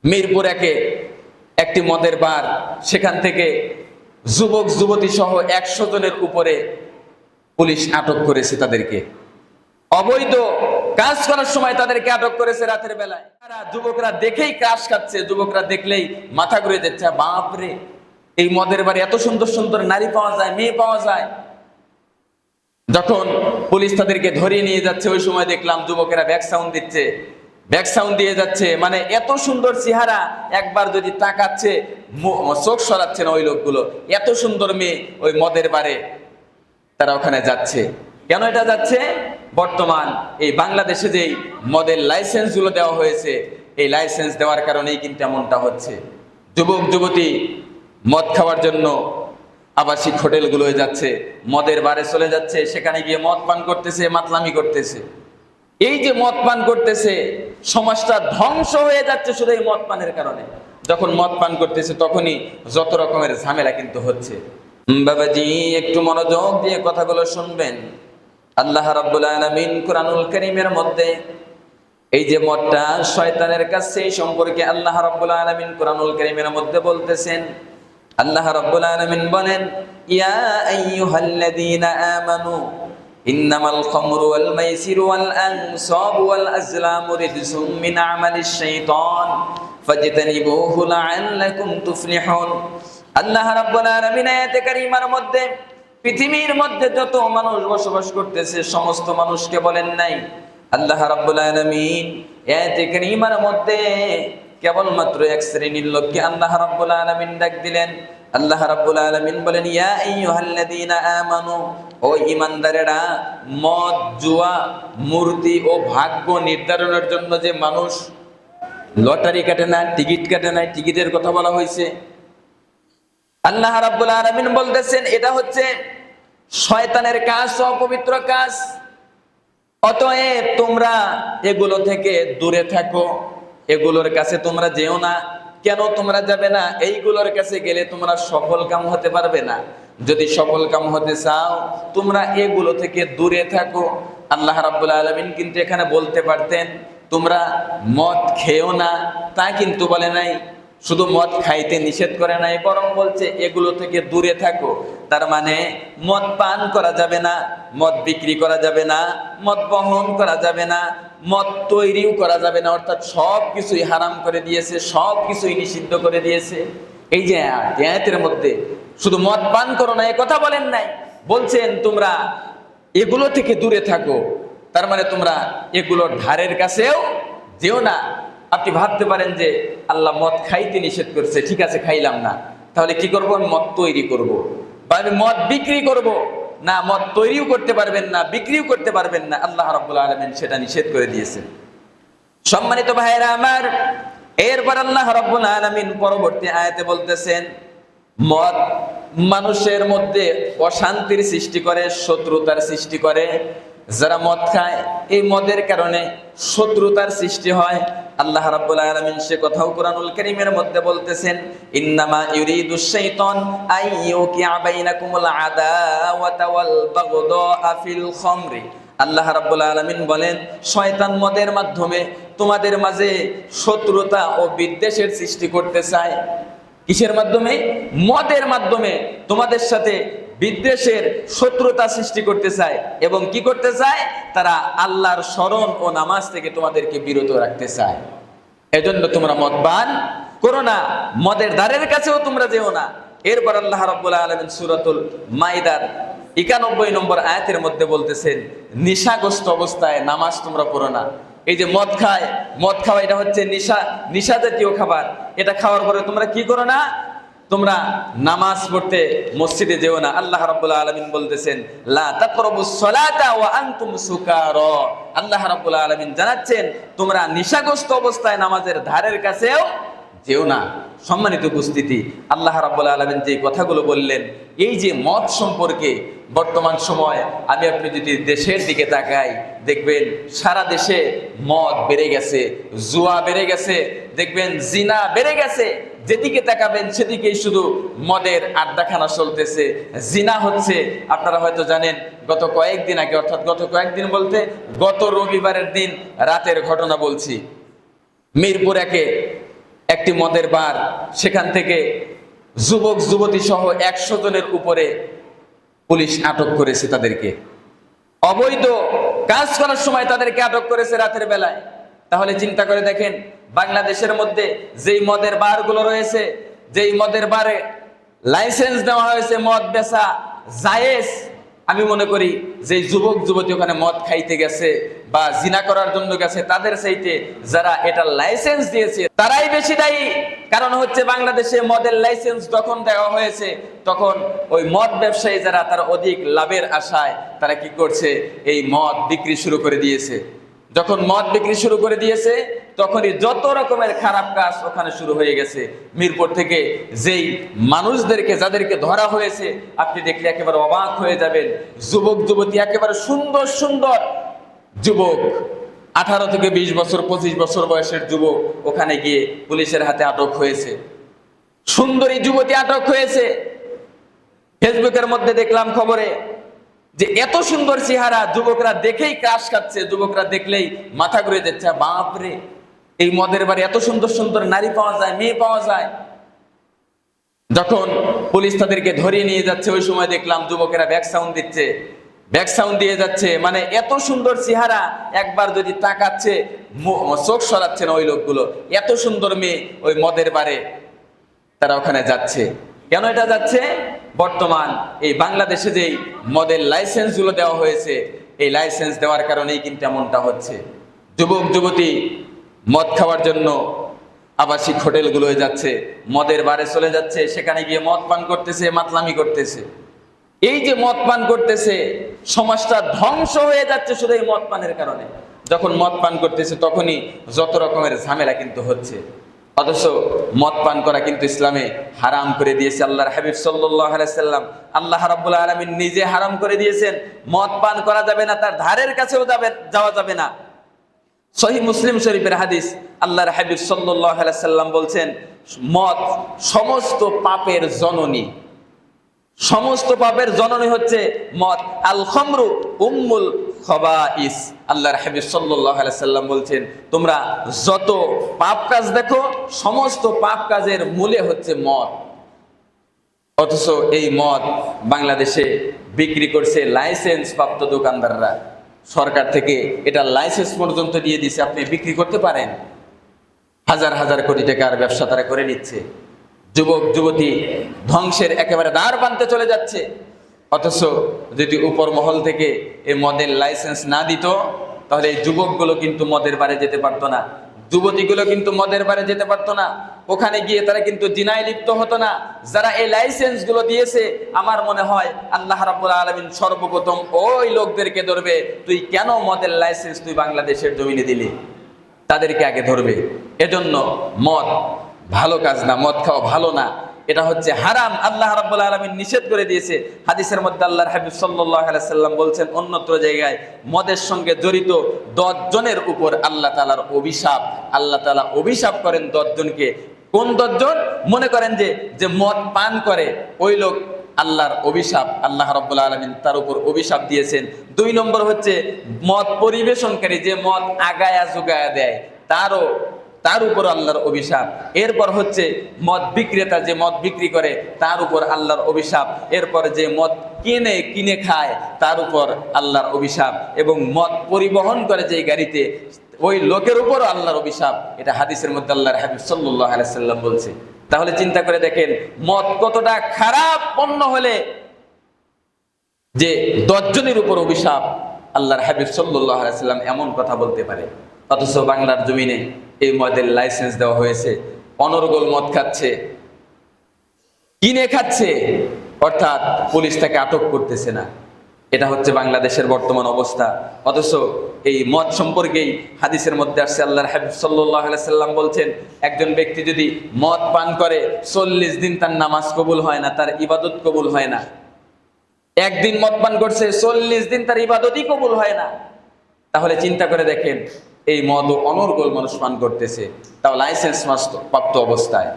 মিরপুর একে একটি মদের বার, সেখান থেকে যুবক যুবতী সহ 100 জনের উপরে পুলিশ আটক করেছে। তাদেরকে অবৈধ কাজ করার সময় তাদেরকে আটক করেছে রাতের বেলায়। যুবকরা দেখেই ক্রাশ খাচ্ছে, যুবকরা দেখলেই মাথা ঘুরে যাচ্ছে, বাপরে এই মদের বারে এত সুন্দর সুন্দর নারী পাওয়া যায়, মেয়ে পাওয়া যায়। যখন পুলিশ তাদেরকে ধরিয়ে নিয়ে যাচ্ছে ওই সময় দেখলাম যুবকেরা ব্যাক সাউন্ড দিচ্ছে, ব্যাক সাউন্ড দিয়ে যাচ্ছে। মানে এত সুন্দর চেহারা, একবার যদি তাকাচ্ছে চোখ সরাচ্ছে না ওই লোকগুলো। এত সুন্দর মেয়ে ওই মদের বারে তারা ওখানে যাচ্ছে। কেন এটা যাচ্ছে? বর্তমান এই বাংলাদেশে যেই মদের লাইসেন্স গুলো দেওয়া হয়েছে, এই লাইসেন্স দেওয়ার কারণেই কিন্তু এমনটা হচ্ছে। যুবক যুবতী মদ খাওয়ার জন্য আবাসিক হোটেলগুলোয় যাচ্ছে, মদের বারে চলে যাচ্ছে, সেখানে গিয়ে মদ পান করতেছে, মাতলামি করতেছে। এই যে মদ পান করতেছে, সমাজটা ধ্বংস হয়ে যাচ্ছে শুধু এই মদ পানের কারণে। যখন মদ পান করতেছে তখনই যত রকমের ঝামেলা কিন্তু হচ্ছে। বাবাজি একটু মনোযোগ দিয়ে কথাগুলো শুনবেন। আল্লাহ রাব্বুল আলামিন কুরআনুল কারীমের মধ্যে এই যে মদটা শয়তানের কাছে সম্পর্কে আল্লাহ রাব্বুল আলামিন কুরআনুল কারীমের মধ্যে বলতেছেন। আল্লাহ রাব্বুল আলামিন বলেন, ইয়া আইয়ুহাল্লাযীনা আমানু ইন্নামাল খামরু ওয়াল মাইসিরু ওয়াল আনসাবু ওয়াল আজলামু রিজসুম মিন আমালিশ শাইতান ফাজতানিবুহু লাআল্লাকুম তুফলিহুন। আল্লাহ রাব্বুল আলামিন আয়াতে কারীমার মধ্যে পৃথিবীর মধ্যে যত মানুষ বসবাস করতেছে সমস্ত মানুষকে বলেন নাই। আল্লাহ রাব্বুল আলামিন আয়াতে কারীমার মধ্যে কেবলমাত্র এক শ্রেণীর লোককে আল্লাহ রাব্বুল আলামিন ডাক দিলেন। আল্লাহ রাব্বুল আলামিন বলেন, ইয়া আইয়ুহাল্লাযীনা আমানু, ও ঈমানদারেরা, মদ, জুয়া, মূর্তি ও ভাগ্য নির্ধারণের জন্য যে মানুষ লটারি কাটে না, টিকিট কাটে না, টিকিটের কথা বলা হয়েছে। আল্লাহ রাব্বুল আলামিন বলতেছেন এটা হচ্ছে শয়তানের কাজ, অপবিত্র কাজ। অতএব তোমরা এগুলো থেকে দূরে থাকো, এগুলোর কাছে তোমরা যেও না। কেন তোমরা যাবে না? এইগুলোর কাছে গেলে তোমরা সফল কাম হতে পারবে না। যদি সফল কাম হতে চাও তোমরা এগুলো থেকে দূরে থাকো। আল্লাহ রাব্বুল আলামিন কিন্তু এখানে বলতে পারতেন তোমরা মদ খেও না, তা কিন্তু বলে নাই। শুধু মদ খাইতে নিষেধ করে নাই, বরং বলছে এগুলো থেকে দূরে থাকো। তার মানে মদ পান করা যাবে না, মদ বিক্রি করা যাবে না, মদ বহন করা যাবে না, মদ তৈরিও করা যাবে না। অর্থাৎ সব কিছুই হারাম করে দিয়েছে, সব কিছুই নিষিদ্ধ করে দিয়েছে। এই যে আয়াতের মধ্যে শুধু মদ পান করো না এ কথা বলেন নাই, বলছেন তোমরা এগুলো থেকে দূরে থাকো। তার মানে তোমরা এগুলোর ধারের কাছেও যেও না। আপনি ভাবতে পারেন যে আল্লাহ মদ খাইতে নিষেধ করছে, ঠিক আছে খাইলাম না, তাহলে কি করবো? আমি মদ তৈরি করব, বা আমি মদ বিক্রি করব। না, মদ তৈরিও করতে পারবেন না, বিক্রিও করতে পারবেন না। আল্লাহ রাব্বুল আলামিন সেটা নিষেধ করে দিয়েছেন। সম্মানিত ভাইয়েরা আমার, এরপর আল্লাহ রাব্বুল আলামিন পরবর্তী আয়াতে বলতেছেন মদ মানুষের মধ্যে অশান্তির সৃষ্টি করে, শত্রুতার সৃষ্টি করে। যারা মদ খায় এই মদের কারণে শত্রুতার সৃষ্টি হয়। আল্লাহ রাব্বুল আলামিন সে কথাও কুরআনুল কারীমের মধ্যে বলতেছেন, ইন্নামা ইউরিদুশ শাইতান আইয়ুকিআ বাইনাকুমুল আদাওয়াতা ওয়াল বাগদা ফিল খামরি। আল্লাহ রাব্বুল আলামিন বলেন শয়তান মদের মাধ্যমে তোমাদের মাঝে শত্রুতা ও বিদ্বেষের সৃষ্টি করতে চায়। কিসের মাধ্যমে? মদের মাধ্যমে তোমাদের সাথে বিদ্বেষের, শত্রুতা সৃষ্টি করতে চায়। এবং কি করতে চায়? তারা আল্লাহর স্মরণ ও নামাজ থেকে তোমাদেরকে বিরত রাখতে চায়। এজন্য তোমরা মদ পান করো না, মদের দ্বারের কাছেও তোমরা যেও না। এরপর আল্লাহ রাব্বুল আলামিন সূরাতুল মাইদার 91 নম্বর আয়াতের মধ্যে বলতেছেন নেশাগ্রস্ত অবস্থায় নামাজ তোমরা পড়ো না। এই যে মদ খায়, মদ খাওয়া এটা হচ্ছে নেশা জাতীয় খাবার। এটা খাওয়ার পরে তোমরা কি করো না? তোমরা নামাজ পড়তে মসজিদে যেও না। আল্লাহ রাব্বুল আলামিন বলতেছেন লা তাকরাবুস সালাতা ওয়া আনতুম সুকারা। আল্লাহ রাব্বুল আলামিন জানাচ্ছেন তোমরা নেশাগ্রস্ত অবস্থায় নামাজের ধারের কাছেও যেও না। সম্মানিত উপস্থিতি, আল্লাহ রাব্বুল আলামিন যে কথাগুলো বললেন, এই যে মদ সম্পর্কে বর্তমান সময় আমি আপনি যদি দেশের দিকে তাকাই দেখবেন সারা দেশে মদ বেড়ে গেছে, জুয়া বেড়ে গেছে, দেখবেন জিনা বেড়ে গেছে। যেদিকে তাকাবেন সেদিকেই শুধু মদের আড্ডাখানা চলতেছে, জিনা হচ্ছে। আপনারা হয়তো জানেন গত কয়েকদিন আগে, অর্থাৎ গত কয়েকদিন বলতে গত রবিবারের দিন রাতের ঘটনা বলছি। মিরপুর একে একটি মদের বার, সেখান থেকে যুবক যুবতী সহ 100 জনের উপরে পুলিশ আটক করেছে তাদেরকে। অবৈধ কাজ করার সময় তাদেরকে আটক করেছে রাতের বেলায়। তাহলে চিন্তা করে দেখেন, বাংলাদেশের মধ্যে যেই মদের বারগুলো রয়েছে, যেই মদের বারে লাইসেন্স দেওয়া হয়েছে মদ বেচা জায়েজ, আমি মনে করি যে যুবক যুবতী ওখানে মদ খাইতে গেছে বা জিনা করার জন্য গেছে, তাদের চাইতে যারা এটা লাইসেন্স দিয়েছে তারাই বেশি দায়ী। কারণ হচ্ছে বাংলাদেশে মদের লাইসেন্স যখন দেওয়া হয়েছে তখন ওই মদ ব্যবসায়ী যারা, তারা অধিক লাভের আশায় তারা কি করছে, এই মদ বিক্রি শুরু করে দিয়েছে। যখন মদ বিক্রি শুরু করে দিয়েছে তখনই যত রকমের খারাপ কাজ ওখানে শুরু হয়ে গেছে। মিরপুর থেকে যেই মানুষদেরকে যাদেরকে ধরা হয়েছে, আপনি দেখলে একেবারে অবাক হয়ে যাবেন। যুবক যুবতী, একেবারে সুন্দর সুন্দর যুবক, 18 থেকে 20 বছর 25 বছর বয়সের যুবক ওখানে গিয়ে পুলিশের হাতে আটক হয়েছে। সুন্দরী যুবতী আটক হয়েছে। ফেসবুকের মধ্যে দেখলাম খবরে যে এত সুন্দর চেহারা, যুবকরা দেখেই ক্রাশ খাচ্ছে, যুবকরা দেখলেই মাথা ঘুরে যাচ্ছে, বাপরে এই মদের বাড়ি এত সুন্দর সুন্দর নারী পাওয়া যায়, মেয়ে পাওয়া যায়। যখন পুলিশ তাদেরকে ধরিয়ে নিয়ে যাচ্ছে ওই সময় দেখলাম যুবকেরা ব্যাক সাউন্ড দিচ্ছে, ব্যাক সাউন্ড দিয়ে যাচ্ছে। মানে এত সুন্দর চেহারা, একবার যদি তাকাচ্ছে চোখ সরাচ্ছে না ওই লোকগুলো। এত সুন্দর মেয়ে ওই মদের বারে তারা ওখানে যাচ্ছে। কেন এটা যাচ্ছে? বর্তমান এই বাংলাদেশে যেই মদের লাইসেন্স গুলো দেওয়া হয়েছে, এই লাইসেন্স দেওয়ার কারণেই কিন্তু এমনটা হচ্ছে। যুবক যুবতী মদ খাওয়ার জন্য আবাসিক হোটেলগুলোয় যাচ্ছে, মদের বারে চলে যাচ্ছে, সেখানে গিয়ে মদ পান করতেছে, মাতলামি করতেছে। এই যে মদ পান করতেছে, সমাজটা ধ্বংস হয়ে যাচ্ছে শুধু এই মদ পানের কারণে। যখন মদ পান করতেছে তখনই যত রকমের ঝামেলা কিন্তু হচ্ছে। অথচ মদ পান করা কিন্তু ইসলামে হারাম করে দিয়েছে আল্লাহর হাবিব সাল্লাল্লাহু আলাইহি সাল্লাম। আল্লাহ রাব্বুল আলামিন নিজে হারাম করে দিয়েছেন, মদ পান করা যাবে না, তার ধারের কাছেও যাওয়া যাবে না। সহিহ মুসলিম শরীফের হাদিস, আল্লাহর হাবিব সাল্লাল্লাহু আলাইহি সাল্লাম বলছেন, মদ সমস্ত পাপের জননী। সমস্ত পাপের জননী হচ্ছে মদ। আল খামরু উম্মুল খাবাইস। আল্লাহর হাবিব সাল্লাল্লাহু আলাইহি সাল্লাম বলছেন, তোমরা যত পাপ কাজ দেখো, সমস্ত পাপ কাজের মূলে হচ্ছে মদ। অথচ এই মদ বাংলাদেশে বিক্রি করছে লাইসেন্স প্রাপ্ত দোকানদাররা। সরকার থেকে এটা লাইসেন্স পর্যন্ত দিয়ে দিয়েছে, আপনি বিক্রি করতে পারেন। হাজার হাজার কোটি টাকার ব্যবসা তারা করে নিচ্ছে। যুবক যুবতী ধ্বংসের একেবারে দ্বার প্রান্তে চলে যাচ্ছে। অথচ যদি উপর মহল থেকে এই মদের লাইসেন্স না দিত, তাহলে এই যুবকগুলো কিন্তু মদের বারে যেতে পারতো না, যুবতীগুলো কিন্তু মদের বারে যেতে পারতো না। ওখানে গিয়ে তারা কিন্তু জিনায় লিপ্ত হতো না। যারা এই লাইসেন্স গুলো দিয়েছে, আমার মনে হয় আল্লাহ রাব্বুল আলামিন সর্বপ্রথম ওই লোকদেরকে ধরবে, তুই কেন মদের লাইসেন্স তুই বাংলাদেশের জমিনে দিলি, তাদেরকে আগে ধরবে। এজন্য মদ ভালো কাজ না, মদ খাওয়া ভালো না, এটা হচ্ছে হারাম। আল্লাহ রাব্বুল আলামিন নিষেধ করে দিয়েছে। হাদিসের মধ্যে আল্লাহর হাবিব সাল্লাল্লাহু আলাইহি সাল্লাম বলছেন, অন্যত্র জায়গায় মদের সঙ্গে জড়িত 10 জনের উপর আল্লাহ তাআলার অভিশাপ। আল্লাহ তাআলা অভিশাপ করেন 10 জনকে। কোন 10 জন? মনে করেন যে মদ পান করে ওই লোক, আল্লাহর অভিশাপ, আল্লাহ রাব্বুল আলামিন তার উপর অভিশাপ দিয়েছেন। 2 নম্বর হচ্ছে মদ পরিবেশনকারী, যে মদ আগায়া জুগায়া দেয়, তার উপর আল্লাহর অভিশাপ। এরপর হচ্ছে মদ বিক্রেতা, যে মদ বিক্রি করে, তার উপর আল্লাহর অভিশাপ। এরপর যে মদ কিনে খায়, তার উপর আল্লাহর অভিশাপ। এবং মদ পরিবহন করে যে গাড়িতে, ওই লোকের উপর আল্লাহর অভিশাপ। এটা হাদিসের মধ্যে আল্লাহর হাবিব সাল্লাল্লাহু আলাইহি সাল্লাম বলছে। তাহলে চিন্তা করে দেখেন মদ কতটা খারাপ পণ্য হলে যে 10 জনের উপর অভিশাপ, আল্লাহর হাবিব সাল্লাল্লাহু আলাইহি সাল্লাম এমন কথা বলতে পারে। অথচ বাংলার জমিনে এই মদের লাইসেন্স দেওয়া হয়েছে, অনর্গল মদ খাচ্ছে, কিনে খাচ্ছে, অর্থাৎ পুলিশ তাকে আটক করতেছে না। এটা হচ্ছে বাংলাদেশের বর্তমান অবস্থা। অথচ এই মদ সম্পর্কেই হাদিসের মধ্যে আসছে, আল্লাহর হাবিব সাল্লাল্লাহু আলাইহি সাল্লাম বলছেন, একজন ব্যক্তি যদি মদ পান করে 40 দিন তার নামাজ কবুল হয় না, তার ইবাদত কবুল হয় না। একদিন মদ পান করছে, 40 দিন তার ইবাদতই কবুল হয় না। তাহলে চিন্তা করে দেখেন, এই মদ অনর্গল মানুষ পান করতেছে, তাও লাইসেন্স প্রাপ্ত অবস্থায়।